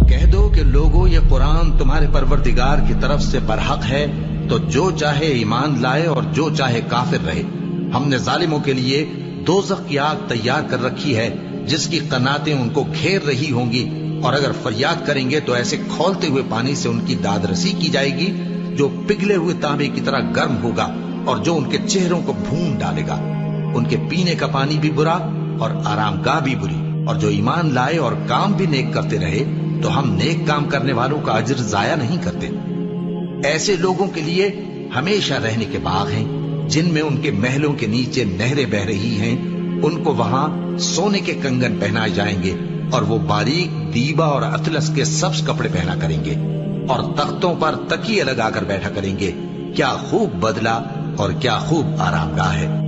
कह दो कि लोगों, ये कुरान तुम्हारे परवरदिगार की तरफ से बरहक है, तो जो चाहे ईमान लाए और जो चाहे काफिर रहे। हमने जालिमों के लिए दोज़ख की आग तैयार कर रखी है, जिसकी कनातें उनको घेर रही होंगी, और अगर फरियाद करेंगे तो ऐसे खौलते हुए पानी से उनकी दादरसी की जाएगी जो पिघले हुए तांबे की तरह गर्म होगा और जो उनके चेहरों को भून डालेगा। उनके पीने का पानी भी बुरा और आरामगाह भी बुरी। और जो ईमान लाए और काम भी नेक करते रहे तो हम नेक काम करने वालों का अज्र जाया नहीं करते। ऐसे लोगों के लिए हमेशा रहने के बाग हैं, जिनमें उनके महलों के नीचे नहरें बह रही हैं। उनको वहां सोने के कंगन पहनाए जाएंगे और वो बारीक दीबा और अतलस के सब्ज कपड़े पहना करेंगे और तख्तों पर तकिए लगाकर बैठा करेंगे। क्या खूब बदला और क्या खूब आरामगाह है।